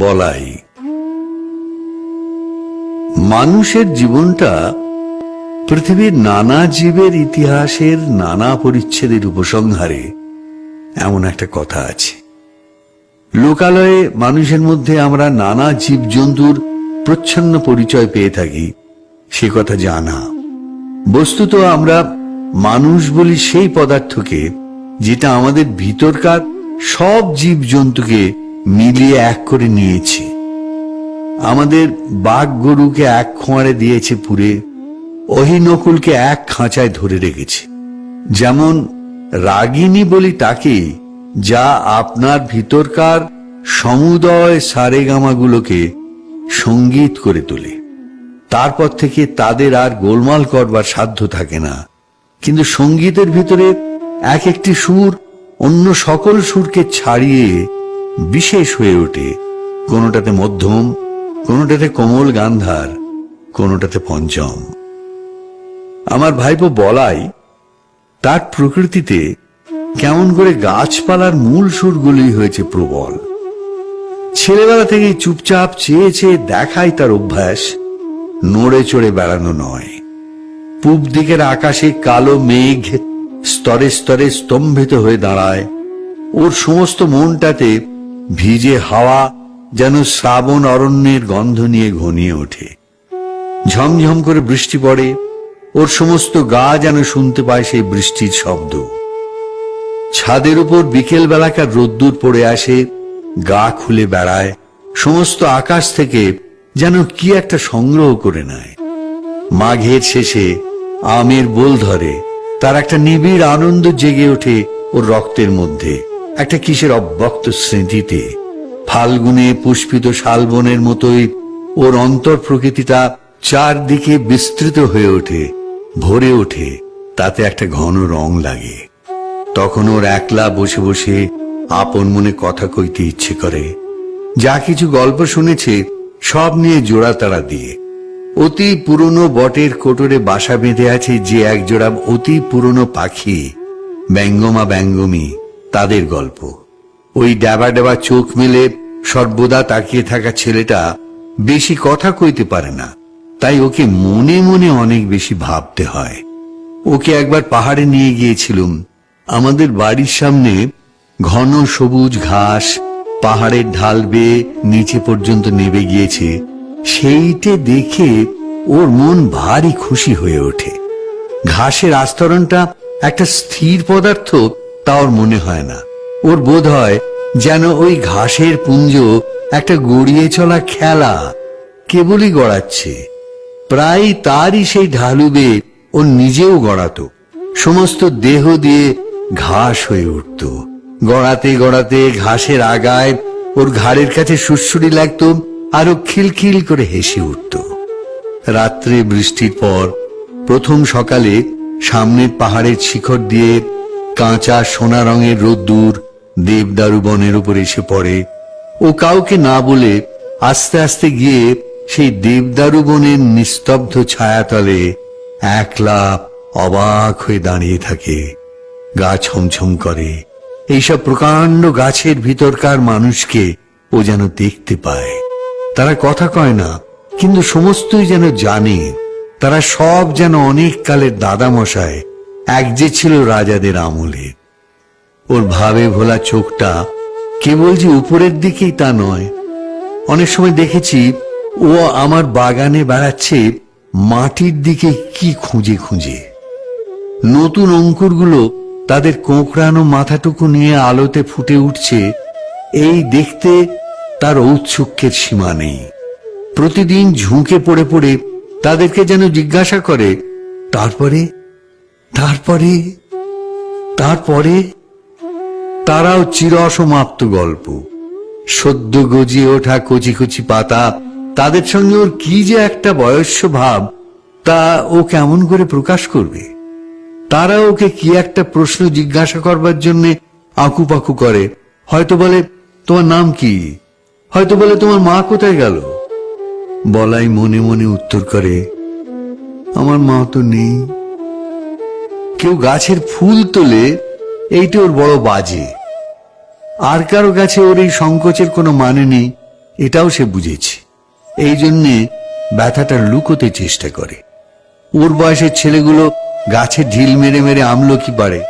বলাই। মানুষের জীবনটা পৃথিবীর নানা জীবের ইতিহাসের নানা পরিচ্ছেদের উপসংহারে এমন একটা কথা আছে। লোকালয়ে মানুষের মধ্যে আমরা নানা জীবজন্তুর প্রচ্ছন্ন পরিচয় পেয়ে থাকি, সে কথা জানা। বস্তুত আমরা মানুষ বলি সেই পদার্থকে যেটা আমাদের ভিতরকার সব জীবজন্তুকে মিলিয়ে এক করে নিয়েছে। আমাদের বাঘ গরুকে এক খোঁয়ারে দিয়েছে পুরে, অহিনকুলকে এক খাঁচায় ধরে রেখেছে। যেমন রাগিনী বলি তাকে, যা আপনার ভিতরকার সমুদয় সারেগামাগুলোকে সঙ্গীত করে তোলে। তারপর থেকে তাদের আর গোলমাল করবার সাধ্য থাকে না। কিন্তু সঙ্গীতের ভিতরে এক একটি সুর অন্য সকল সুরকে ছাড়িয়ে বিশেষ হয়ে ওঠে। কোনোটাতে মধ্যম, কোনোটাতে কোমল গান্ধার, কোনোটাতে পঞ্চম। আমার ভাইপো বলাই তার প্রকৃতিতে কেমন করে গাছপালার মূল সুরগুলি হয়েছে প্রবল। ছেলেবেলা থেকে চুপচাপ চেয়ে চেয়ে দেখাই তার অভ্যাস, নড়ে চড়ে বেড়ানো নয়। পূব দিকের আকাশে কালো মেঘ স্তরে স্তরে স্তম্ভিত হয়ে দাঁড়ায়। ওর সমস্ত মনটাতে ভিজে হাওয়া যেন শ্রাবণ অরণ্যের গন্ধ নিয়ে ঘনিয়ে ওঠে। ঝমঝম করে বৃষ্টি পড়ে, ওর সমস্ত গা যেন শুনতে পায় সেই বৃষ্টির শব্দ। ছাদের উপর বিকেল বেলাকার রোদ্দুর পড়ে আসে, গা খুলে বেড়ায়, সমস্ত আকাশ থেকে যেন কি একটা সংগ্রহ করে নেয়। মাঘের শেষে আমের বোল ধরে, তার একটা নিবিড় আনন্দ জেগে ওঠে ওর রক্তের মধ্যে, একটা কিসের অব্যক্ত স্মৃতিতে। ফাল্গুনে পুষ্পিত শালবনের মতোই ওর অন্তর প্রকৃতিটা চারদিকে বিস্তৃত হয়ে ওঠে, ভরে ওঠে, তাতে একটা ঘন রং লাগে। তখন ওর একলা বসে বসে আপন মনে কথা কইতে ইচ্ছে করে। যা কিছু গল্প শুনেছে সব নিয়ে জোড়া তাড়া দিয়ে। অতি পুরনো বটের কোটরে বাসা বেঁধে আছে যে একজোড়া অতি পুরনো পাখি, ব্যঙ্গমা ব্যঙ্গমী, তাদের গল্প। ওই ডেবা ডেবা চোখ মেলে সর্বদা তাকিয়ে থাকা ছেলেটা বেশি কথা কইতে পারে না, তাই ওকে মনে মনে অনেক বেশি ভাবতে হয়। ওকে একবার পাহাড়ে নিয়ে গিয়েছিলুম। আমাদের বাড়ির সামনে ঘন সবুজ ঘাস পাহাড়ের ঢাল বেয়ে নিচে পর্যন্ত নেমে গিয়েছে। সেইটে দেখে ওর মন ভারী খুশি হয়ে ওঠে। ঘাসের আস্তরণটা একটা স্থির পদার্থ তা ওর মনে হয় না। ওর বোধ হয় যেন ওই ঘাসের পুঞ্জ একটা গড়িয়ে চলা খেলা, কেবলই গড়াচ্ছে। প্রায় তারই সেই ঢালু বেয়ে ও নিজেও গড়াতো, সমস্ত দেহ দিয়ে ঘাস হয়ে উঠত। গড়াতে গড়াতে ঘাসের আগায় ওর ঘাড়ের কাছে সুড়সুড়ি লাগতো, আরো খিলখিল করে হেসে উঠত। রাত্রে বৃষ্টির পর প্রথম সকালে সামনের পাহাড়ের শিখর দিয়ে কাঁচা সোনা রঙের রোদ্দুর দেবদারু বনের উপর এসে পড়ে। ও কাউকে না বলে আস্তে আস্তে গিয়ে সেই দেবদারু বনের নিস্তব্ধ ছায়াতলে একলা অবাক হয়ে দাঁড়িয়ে থাকে। গা ছমছম করে। এইসব প্রকাণ্ড গাছের ভিতরকার মানুষকে ও যেন দেখতে পায়। তারা কথা কয় না, কিন্তু সমস্তই যেন জানে। তারা সব যেন অনেক কালের দাদামশায়, এক যে ছিল রাজাদের আমলে। ওর ভাবে ভোলা চোখটা কেবল যে উপরের দিকেই তা নয়। অনেক সময় দেখেছি ও আমার বাগানে বেড়াচ্ছে মাটির দিকে কি খুঁজে খুঁজে। নতুন অঙ্কুরগুলো তাদের কোঁকড়ানো মাথাটুকু নিয়ে আলোতে ফুটে উঠছে, এই দেখতে তার ঔৎসুক্যের সীমা নেই। প্রতিদিন ঝুঁকে পড়ে পড়ে তাদেরকে যেন জিজ্ঞাসা করে, তারপরে তারপরে তারপরে তারাও চির অসমাপ্ত গল্প। সদ্য গজিয়ে ওঠা কচি কচি পাতা, তাদের সঙ্গে ওর কি যে একটা বয়স্য ভাব, তা ও কেমন করে প্রকাশ করবে? তারা ওকে কি একটা প্রশ্ন জিজ্ঞাসা করবার জন্য আঁকুপাকু করে। হয়তো বলে, তোমার নাম কি? হয়তো বলে, তোমার মা কোথায় গেল? বলাই মনে মনে উত্তর করে, আমার মা তো নেই। কেউ গাছের ফুল তোলে, এইটা ওর বড় বাজে। আর কারো কাছে ওর এই সংকোচের কোনো মানে নেই। এটাও সে বুঝেছে। এই জন্যে ব্যথাটা লুকোতে চেষ্টা করে। ওর বয়সের ছেলেগুলো গাছে ঢিল মেরে মেরে আমলকি পারে,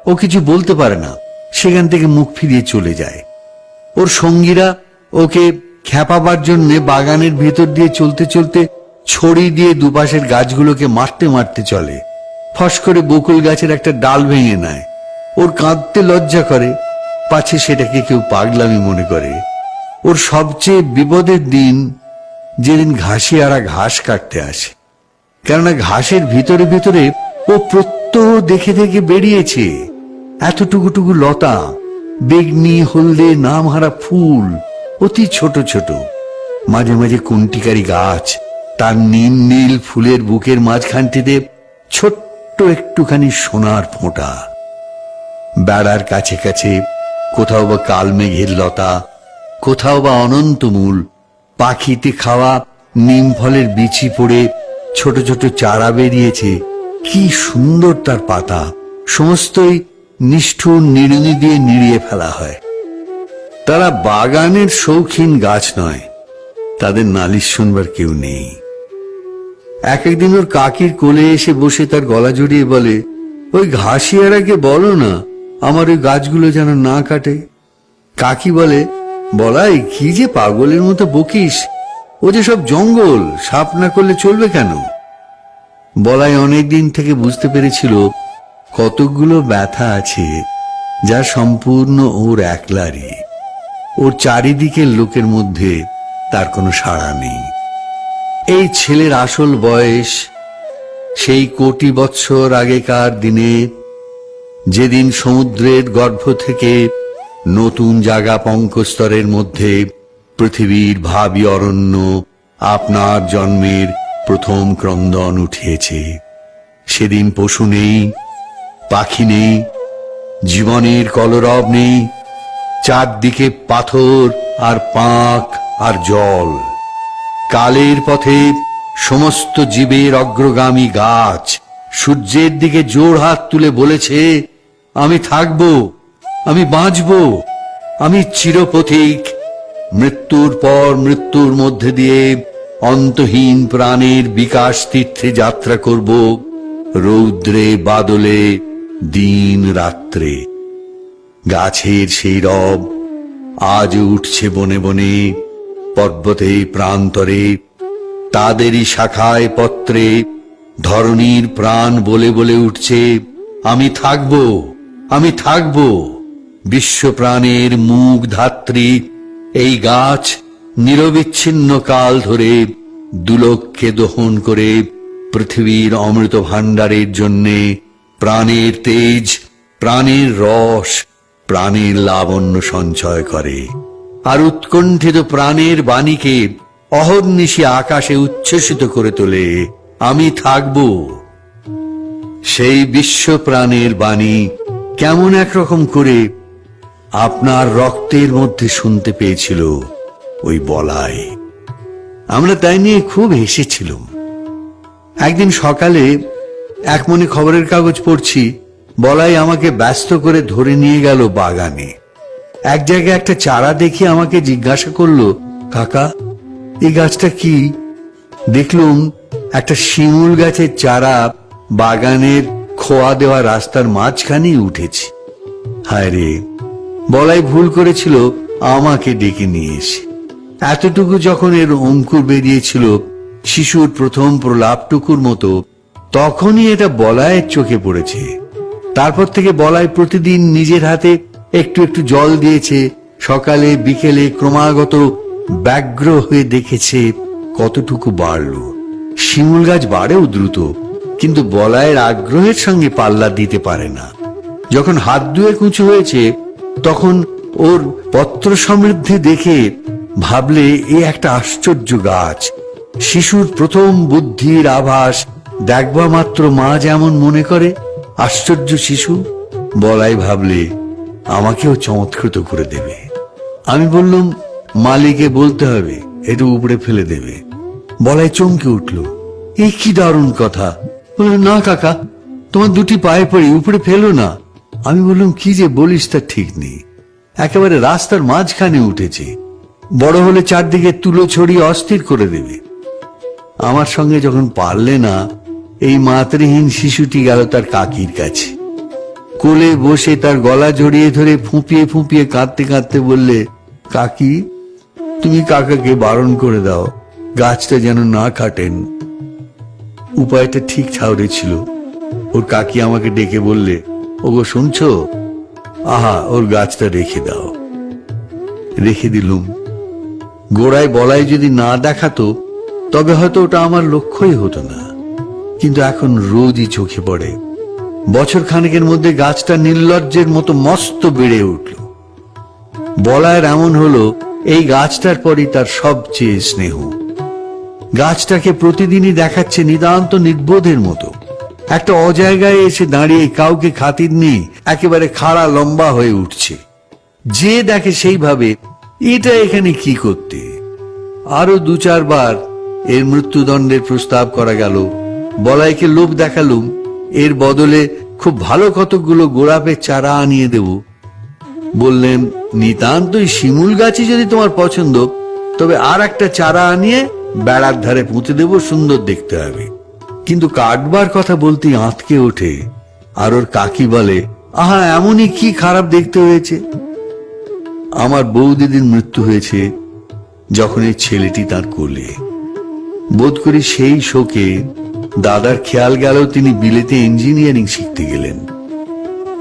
ও কিছু বলতে পারে না, সেখান থেকে মুখ ফিরিয়ে চলে যায়। ওর সঙ্গীরা ওকে খ্যাপাবার জন্য বাগানের ভেতর দিয়ে চলতে চলতে ছড়ি দিয়ে দুপাশের গাছগুলোকে মারতে মারতে চলে। ফস করে বকুল গাছের একটা ডাল ভেঙে নেয়। ওর কাঁদতে লজ্জা করে, পাছে সেটাকে কেউ পাগলামি মনে করে। ওর সবচেয়ে বিপদের দিন যেদিন ঘাসিয়ারা ঘাস কাটতে আসে, কেননা ঘাসের ভিতরে ভিতরে ও প্রত্যহ দেখে দেখে বেরিয়েছে এতটুকুটুকু লতা, বেগনি হলদে নামহারা ফুল, অতি ছোট ছোট, মাঝে মাঝে কুন্টিকারি গাছ, তার নীল নীল ফুলের বুকের মাঝখানটিতে ছোট্ট একটুখানি সোনার ফোঁটা। বেড়ার কাছে কাছে কোথাও বা কালমেঘের লতা, কোথাও বা অনন্তমূল, পাখিতে খাওয়া নিম ফলের বিচি পড়ে ছোট ছোট চারা বেরিয়েছে। কি সুন্দর তার পাতা, সমস্তই নিষ্ঠুর নিড়ুনি দিয়ে নিড়িয়ে ফেলা হয়। তারা বাগানের শৌখিন গাছ নয়, তাদের নালিশ শুনবার কেউ নেই। এক একদিন ওর কাকির কোলে এসে বসে তার গলা জড়িয়ে বলে, ওই ঘাসিয়ারাকে বলো না আমার ওই গাছগুলো যেন না কাটে। কাকি বলে, বলাই কি যে পাগলের মতো বকিস, ও যে সব জঙ্গল, সাপ না করলে চলবে কেন? বলাই অনেকদিন থেকে বুঝতে পেরেছিল কতগুলো ব্যথা আছে যা সম্পূর্ণ ওর একলারই। ওর চারিদিকের লোকের মধ্যে তার কোনো সাড়া নেই। এই ছেলের আসল বয়স সেই কোটি বৎসর আগেকার দিনে, যেদিন সমুদ্রের গর্ভ থেকে নতুন জাগা পঙ্কস্তরের মধ্যে পৃথিবীর ভাবী অরণ্য আপনার জন্মের প্রথম ক্রন্দন উঠিয়েছে। সেদিন পশু নেই, পাখি নেই, জীবনের কলরব নেই, চারদিকে পাথর আর পাঁক আর জল। কালের পথে সমস্ত জীবের অগ্রগামী গাছ সূর্যের দিকে জোড়হাত তুলে বলেছে, আমি থাকব, আমি বাঁচব, আমি চিরপথিক, মৃত্যুর পর মৃত্যুর মধ্যে দিয়ে অন্তহীন প্রাণের বিকাশ তীর্থে যাত্রা করব, রৌদ্রে বাদলে দিন রাত্রে। গাছের সেই রব আজ উঠছে বনে বনে, পর্বতে প্রান্তরে, তাদেরই শাখায় পত্রে ধরণীর প্রাণ বলে বলে উঠছে, আমি থাকব, আমি থাকব। বিশ্বপ্রাণের মুখ ধাত্রী এই গাছ নিরবিচ্ছিন্ন কাল ধরে দুলক্ষে দহন করে পৃথিবীর অমৃত ভাণ্ডারের জন্যে প্রাণের তেজ, প্রাণের রস, প্রাণের লাবণ্য সঞ্চয় করে, আর উৎকণ্ঠিত প্রাণের বাণীকে অহর্নিশি আকাশে উচ্ছ্বসিত করে তোলে, আমি থাকব। সেই বিশ্ব প্রাণের বাণী কেমন একরকম করে আপনার রক্তের মধ্যে শুনতে পেয়েছিল ওই বলাই। আমরা তাই নিয়ে খুব হেসেছিলাম। একদিন সকালে এক মনে খবরের কাগজ পড়ছি, বলাই আমাকে ব্যস্ত করে ধরে নিয়ে গেল বাগানে। এক জায়গায় একটা চারা দেখে আমাকে জিজ্ঞাসা করলো, কাকা এই গাছটা কি? দেখলুম একটা শিমুল গাছের চারা বাগানের খোয়া দেওয়া রাস্তার মাঝখানেই উঠেছে। হায় রে, বলাই ভুল করেছিল আমাকে ডেকে নিয়ে এসে। এতটুকু যখন এর অঙ্কুর বেরিয়েছিল শিশুর প্রথম প্রলাপটুকুর মতো, তখনই এটা বলাইয়ের চোখে পড়েছে। তারপর থেকে বলাই প্রতিদিন নিজের হাতে একটু একটু জল দিয়েছে, সকালে বিকেলে ক্রমাগত ব্যগ্র হয়ে দেখেছে কতটুকু বাড়ল। শিমুল গাছ বাড়েও দ্রুত, কিন্তু বলাইয়ের আগ্রহের সঙ্গে পাল্লা দিতে পারে না। যখন হাত দুয়েক উঁচু হয়েছে তখন ওর পত্র সমৃদ্ধি দেখে ভাবলে এ একটা আশ্চর্য গাছ। শিশুর প্রথম বুদ্ধির আভাস দেখবা মাত্র মা যেমন মনে করে, আশ্চর্য শিশু, বলাই ভাবলে আমাকেও চমৎকৃত করে দেবে। আমি বললাম, মালিকে বলতে হবে, একটু উপরে ফেলে দেবে। বলাই চমকে উঠল, এই কি দারুণ কথা। বলল, না কাকা, তোমার দুটি পায়ে পড়ি, উপরে ফেলো না। আমি বললাম, কি যে বলিস তা ঠিক নেই, একেবারে রাস্তার মাঝখানে উঠেছে। বড় হলে চারদিকে তুলো ছড়িয়ে অস্থির করে দেবে। আমার সঙ্গে যখন পারলে না, এই মাতৃহীন শিশুটি গেল তার কাকির কাছে। কোলে বসে তার গলা জড়িয়ে ধরে ফুঁপিয়ে ফুঁপিয়ে কাঁদতে কাঁদতে বললে, কাকি, তুমি কাকাকে বারণ করে দাও, গাছটা যেন না কাটেন। উপায়টা ঠিক ঠাউরে ছিল। ওর কাকি আমাকে ডেকে বললে, ওগো শুনছো, আহা, ওর গাছটা রেখে দাও। রেখে দিলুম। গোড়ায় বলাই যদি না দেখাতো তবে হয়তো ওটা আমার লক্ষ্যই হতো না, কিন্তু এখন রোজই চোখে পড়ে। বছর খানেকের মধ্যে গাছটা নির্লজ্জের মতো মস্ত বেড়ে উঠল। বলায়ের এমন হলো, এই গাছটার পরই তার সবচেয়ে স্নেহ। গাছটাকে প্রতিদিনই দেখাচ্ছে নিতান্ত নির্বোধের মতো। একটা অজায়গায় এসে দাঁড়িয়ে কাউকে খাতির নেই, একেবারে খাড়া লম্বা হয়ে উঠছে। যে দেখে সেইভাবে, এটা এখানে কি করতে। আরো 2-4 বার এর মৃত্যুদণ্ডের প্রস্তাব করা গেল। বলাইকে লোভ দেখালুম, এর বদলে খুব ভালো কতকগুলো গোলাপের চারা আনিয়ে দেব। বললেন, নিতান্তই শিমুল গাছই যদি তোমার পছন্দ, তবে আর একটা চারা আনিয়ে বেড়ার ধারে পুঁতে দেব, সুন্দর দেখতে হবে। কিন্তু কাটবার কথা বলতে আঁতকে ওঠে। আর ওর কাকি বলে, আহা, এমনই কি খারাপ দেখতে হয়েছে। আমার বৌদিদির মৃত্যু হয়েছে যখন এই ছেলেটি তার কোলে। বোধ করি সেই শোকে দাদার খেয়াল গেল তিনি বিলেতে ইঞ্জিনিয়ারিং শিখতে গেলেন।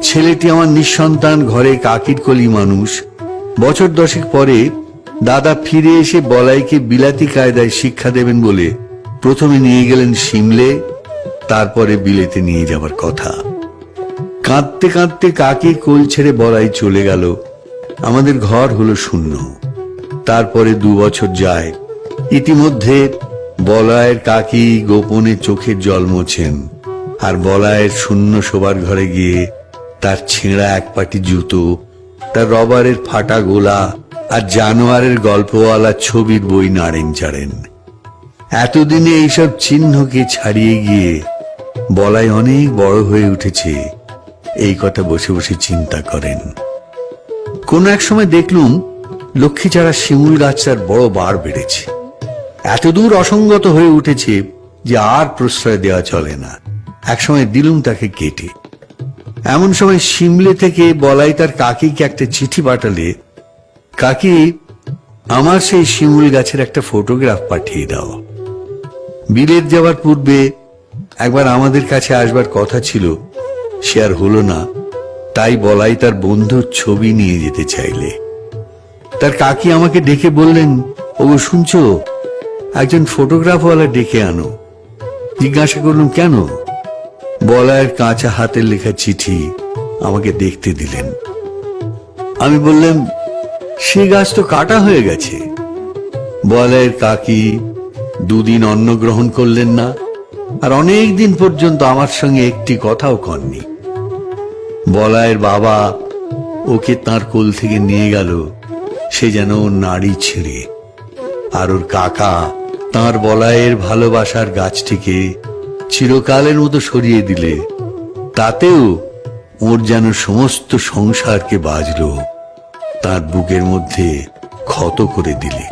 ছেলেটি আমার নিঃসন্তান, ঘরে কাকির কলি মানুষ। বছর 10 পরে দাদা ফিরে এসে বলাইকে বিলাতি কায়দায় শিক্ষা দেবেন বলে প্রথমে নিয়ে গেলেন সিমলে, তারপরে বিলেতে নিয়ে যাবার কথা। কাঁদতে কাঁদতে কাকির কোল ছেড়ে বলাই চলে গেল। আমাদের ঘর হলো শূন্য। তারপরে 2 বছর যায়। ইতিমধ্যে বলায়ের কাকি গোপনে চোখের জল মোছেন, আর বলায়ের শূন্য শোবার ঘরে গিয়ে তার ছেঁড়া এক পাটি জুতো, তার রবারের ফাটা গোলা আর জানোয়ারের গল্পওয়ালা ছবির বই নাড়েন চাড়েন। এতদিনে এইসব চিহ্নকে ছাড়িয়ে গিয়ে বলাই অনেক বড় হয়ে উঠেছে, এই কথা বসে বসে চিন্তা করেন। কোন এক সময় দেখলুম লক্ষ্মীচারা শিমুল গাছটার বড় বার বেড়েছে। এতদূর অসঙ্গত হয়ে উঠেছে যে আর প্রশ্রয় দেওয়া চলে না। একসময় দিলুম তাকে কেটে। এমন সময় সিমলে থেকে বলাই তার কাকিকে একটা চিঠি পাঠালে, কাকি, আমার সেই শিমুল গাছের একটা ফটোগ্রাফ পাঠিয়ে দাও। বিলেত যাওয়ার পূর্বে একবার আমাদের কাছে আসবার কথা ছিল, সে আর হলো না। তাই বলাই তার বন্ধুর ছবি নিয়ে যেতে চাইলে। তার কাকি আমাকে ডেকে বললেন, ওগো শুনছো, একজন ফটোগ্রাফওয়ালা ডেকে আনো। জিজ্ঞাসা করলাম, কেন? বলায়ের কাঁচা হাতের লেখা চিঠি আমাকে দেখতে দিলেন। আমি বললাম, সে গাছ তো কাটা হয়ে গেছে। বলায়ের কাকি 2 দিন অন্ন গ্রহণ করলেন না, আর অনেক দিন পর্যন্ত আমার সঙ্গে একটি কথাও কননি। বলায়ের বাবা ওকে তার কোল থেকে নিয়ে গেল, সে যেন ওর নাড়ি ছিঁড়ে। আর ওর কাকা তার বলায়ের ভালোবাসার গাছটিকে চিরকালের মতো সরিয়ে দিলে, তাতেও ওর যেন সমস্ত সংসারকে বাজলো, তার বুকের মধ্যে ক্ষত করে দিলে।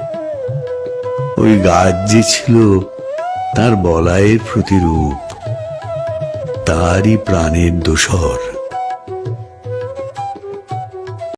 ওই গাছ যে ছিল তার বলায়ের প্রতিরূপ, তারই প্রাণের দোসর।